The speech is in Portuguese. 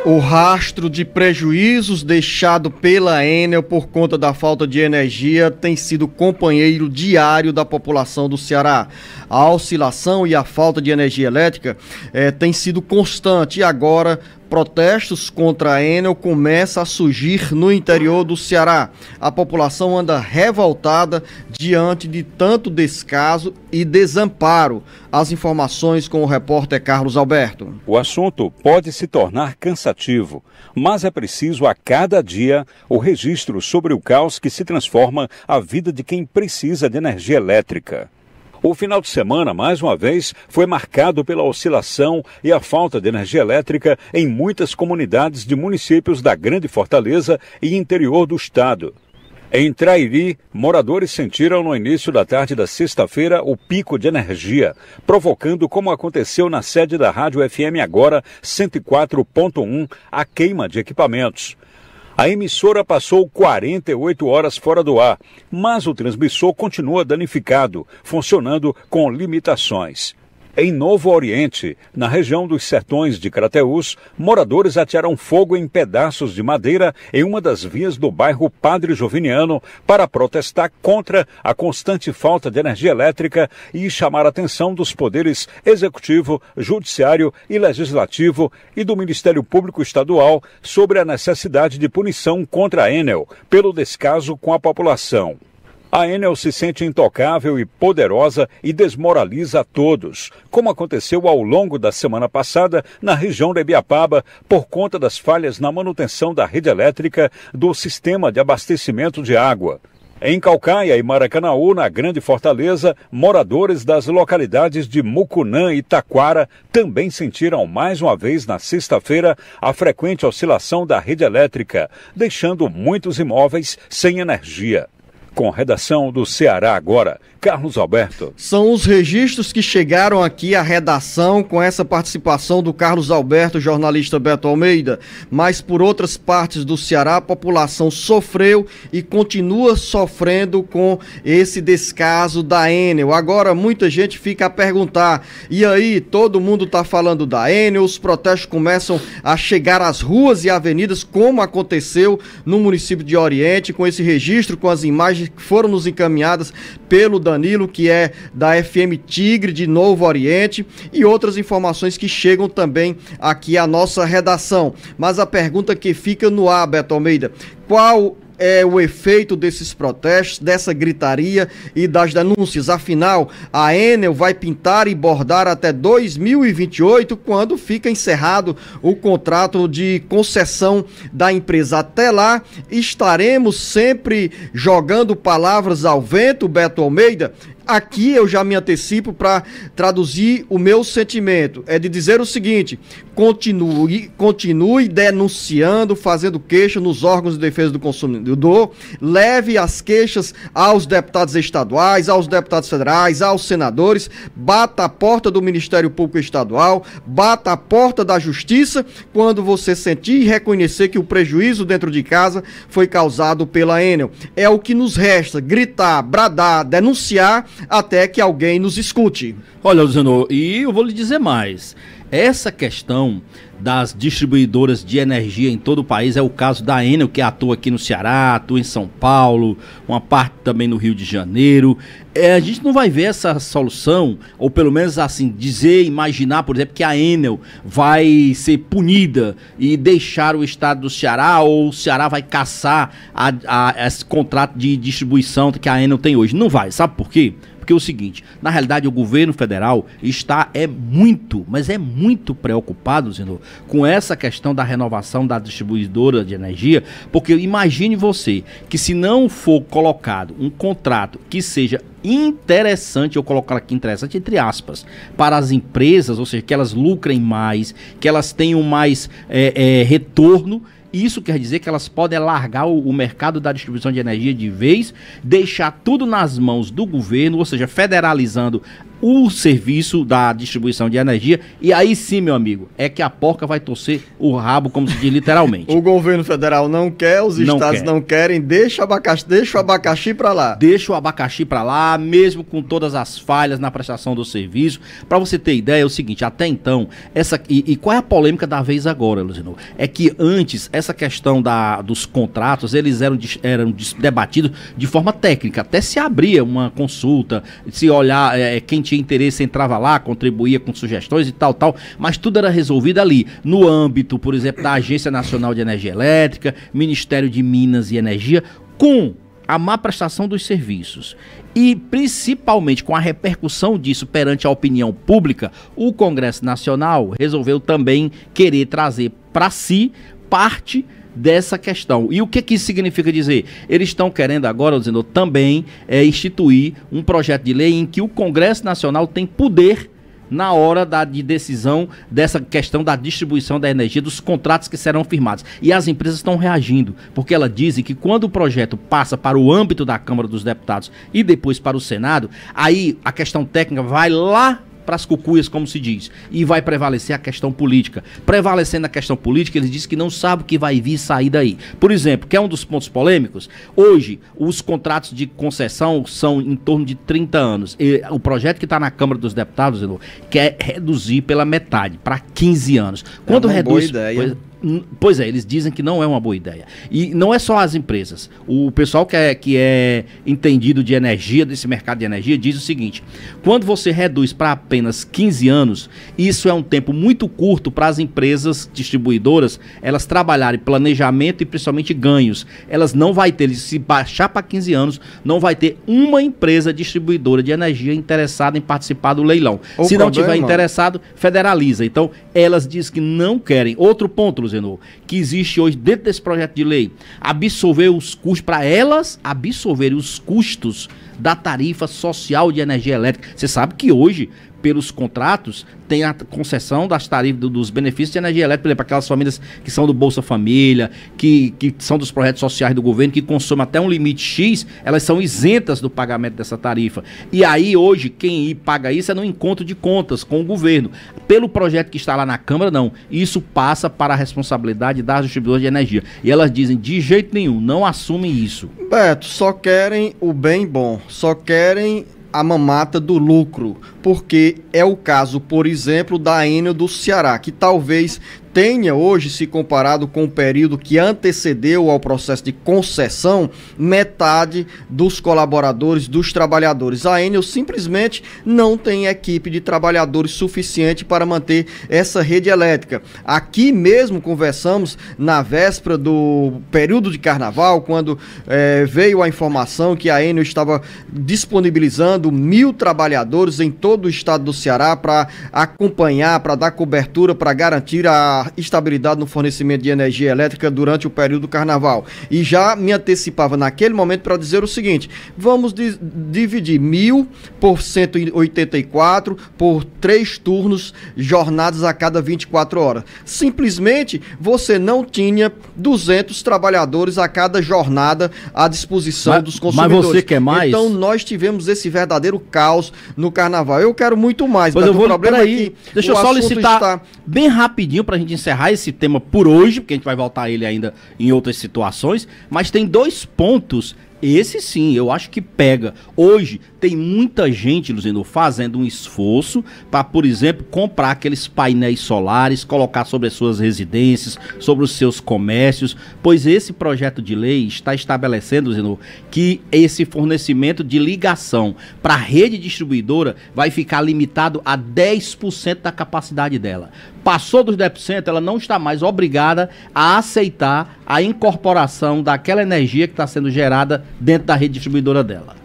O rastro de prejuízos deixado pela Enel por conta da falta de energia tem sido companheiro diário da população do Ceará. A oscilação e a falta de energia elétrica tem sido constante e agora protestos contra a Enel começam a surgir no interior do Ceará. A população anda revoltada diante de tanto descaso e desamparo. As informações com o repórter Carlos Alberto. O assunto pode se tornar cansativo, mas é preciso a cada dia o registro sobre o caos que se transforma a vida de quem precisa de energia elétrica. O final de semana, mais uma vez, foi marcado pela oscilação e a falta de energia elétrica em muitas comunidades de municípios da Grande Fortaleza e interior do estado. Em Trairi, moradores sentiram no início da tarde da sexta-feira o pico de energia, provocando, como aconteceu na sede da Rádio FM Agora 104.1, a queima de equipamentos. A emissora passou 48 horas fora do ar, mas o transmissor continua danificado, funcionando com limitações. Em Novo Oriente, na região dos Sertões de Crateús, moradores atearam fogo em pedaços de madeira em uma das vias do bairro Padre Joviniano para protestar contra a constante falta de energia elétrica e chamar a atenção dos poderes executivo, judiciário e legislativo e do Ministério Público Estadual sobre a necessidade de punição contra a Enel pelo descaso com a população. A Enel se sente intocável e poderosa e desmoraliza a todos, como aconteceu ao longo da semana passada na região de Ibiapaba, por conta das falhas na manutenção da rede elétrica do sistema de abastecimento de água. Em Caucaia e Maracanaú, na Grande Fortaleza, moradores das localidades de Mucunã e Taquara também sentiram mais uma vez na sexta-feira a frequente oscilação da rede elétrica, deixando muitos imóveis sem energia. Com redação do Ceará Agora, Carlos Alberto. São os registros que chegaram aqui à redação com essa participação do Carlos Alberto, jornalista Beto Almeida. Mas por outras partes do Ceará, a população sofreu e continua sofrendo com esse descaso da Enel. Agora muita gente fica a perguntar, e aí, todo mundo está falando da Enel, os protestos começam a chegar às ruas e avenidas, como aconteceu no município de Oriente, com esse registro, com as imagens que foram nos encaminhadas pelo Danilo, que é da FM Tigre de Novo Oriente, e outras informações que chegam também aqui à nossa redação. Mas a pergunta que fica no ar, Beto Almeida, qual é o efeito desses protestos, dessa gritaria e das denúncias? Afinal, a Enel vai pintar e bordar até 2028, quando fica encerrado o contrato de concessão da empresa. Até lá, estaremos sempre jogando palavras ao vento, Beto Almeida? Aqui eu já me antecipo para traduzir o meu sentimento. É de dizer o seguinte: continue denunciando, fazendo queixa nos órgãos de defesa do consumidor, leve as queixas aos deputados estaduais, aos deputados federais, aos senadores, bata a porta do Ministério Público Estadual, bata a porta da Justiça, quando você sentir e reconhecer que o prejuízo dentro de casa foi causado pela Enel. É o que nos resta: gritar, bradar, denunciar, até que alguém nos escute. Olha, Luciano, e eu vou lhe dizer mais. Essa questão das distribuidoras de energia em todo o país, é o caso da Enel, que atua aqui no Ceará, atua em São Paulo, uma parte também no Rio de Janeiro. A gente não vai ver essa solução, ou pelo menos assim, imaginar, por exemplo, que a Enel vai ser punida e deixar o estado do Ceará, ou o Ceará vai caçar esse contrato de distribuição que a Enel tem hoje. Não vai, sabe por quê? Porque é o seguinte, na realidade o governo federal está muito preocupado, senhor, com essa questão da renovação da distribuidora de energia, porque imagine você que se não for colocado um contrato que seja interessante, eu colocar aqui interessante entre aspas, para as empresas, ou seja, que elas lucrem mais, que elas tenham mais retorno. Isso quer dizer que elas podem largar o mercado da distribuição de energia de vez, deixar tudo nas mãos do governo, ou seja, federalizando o serviço da distribuição de energia, e aí sim, meu amigo, é que a porca vai torcer o rabo, como se diz literalmente. O governo federal não quer, os estados não querem, deixa o abacaxi para lá. Deixa o abacaxi para lá, mesmo com todas as falhas na prestação do serviço. Para você ter ideia, é o seguinte, até então, qual é a polêmica da vez agora, Luciano? É que antes, essa questão dos contratos, eles eram debatidos de forma técnica, até se abria uma consulta, se olhar quem tinha interesse entrava lá, contribuía com sugestões e tal, mas tudo era resolvido ali, no âmbito, por exemplo, da Agência Nacional de Energia Elétrica, Ministério de Minas e Energia, com a má prestação dos serviços e principalmente com a repercussão disso perante a opinião pública, o Congresso Nacional resolveu também querer trazer para si parte dessa questão. E o que isso significa dizer? Eles estão querendo agora, dizendo, também instituir um projeto de lei em que o Congresso Nacional tem poder na hora de decisão dessa questão da distribuição da energia, dos contratos que serão firmados. E as empresas estão reagindo, porque elas dizem que quando o projeto passa para o âmbito da Câmara dos Deputados e depois para o Senado, aí a questão técnica vai lá para as cucuias, como se diz, e vai prevalecer a questão política. Prevalecendo a questão política, eles dizem que não sabem o que vai vir sair daí. Por exemplo, que é um dos pontos polêmicos, hoje os contratos de concessão são em torno de 30 anos. E o projeto que está na Câmara dos Deputados, quer reduzir pela metade, para 15 anos. Quando reduz... Boa ideia. Pois é, eles dizem que não é uma boa ideia. E não é só as empresas. O pessoal que é entendido de energia, desse mercado de energia, diz o seguinte: quando você reduz para apenas 15 anos, isso é um tempo muito curto para as empresas distribuidoras elas trabalharem planejamento e principalmente ganhos. Elas não vai ter, se baixar para 15 anos, não vai ter uma empresa distribuidora de energia interessada em participar do leilão. Se não tiver interessado, federaliza. Então, elas dizem que não querem. Outro ponto, que existe hoje dentro desse projeto de lei, absorver os custos, para elas absorverem os custos da tarifa social de energia elétrica. Você sabe que hoje, pelos contratos, tem a concessão das tarifas dos benefícios de energia elétrica, por exemplo, aquelas famílias que são do Bolsa Família, que são dos projetos sociais do governo, que consomem até um limite X, elas são isentas do pagamento dessa tarifa. E aí, hoje, quem paga isso é no encontro de contas com o governo. Pelo projeto que está lá na Câmara, não. Isso passa para a responsabilidade das distribuidoras de energia. E elas dizem, de jeito nenhum, não assumem isso. Beto, só querem o bem bom, só querem a mamata do lucro, porque é o caso, por exemplo, da Enel do Ceará, que talvez tenha hoje, se comparado com o período que antecedeu ao processo de concessão, metade dos colaboradores, dos trabalhadores. A Enel simplesmente não tem equipe de trabalhadores suficiente para manter essa rede elétrica. Aqui mesmo conversamos na véspera do período de carnaval, quando veio a informação que a Enel estava disponibilizando 1.000 trabalhadores em todo o estado do Ceará para acompanhar, para dar cobertura, para garantir a estabilidade no fornecimento de energia elétrica durante o período do carnaval. E já me antecipava naquele momento para dizer o seguinte: vamos dividir 1.000 por 184 por 3 turnos, jornadas a cada 24 horas. Simplesmente você não tinha 200 trabalhadores a cada jornada à disposição dos consumidores. Mas você quer mais? Então nós tivemos esse verdadeiro caos no carnaval. Eu quero muito mais, mas o problema é que deixa eu só licitar bem rapidinho para a gente encerrar esse tema por hoje, porque a gente vai voltar a ele ainda em outras situações, mas tem 2 pontos. Esse sim, eu acho que pega. Hoje tem muita gente, Luciano, fazendo um esforço para, por exemplo, comprar aqueles painéis solares, colocar sobre as suas residências, sobre os seus comércios, pois esse projeto de lei está estabelecendo, Luciano, que esse fornecimento de ligação para a rede distribuidora vai ficar limitado a 10% da capacidade dela. Passou dos 10%, ela não está mais obrigada a aceitar a incorporação daquela energia que está sendo gerada dentro da rede distribuidora dela.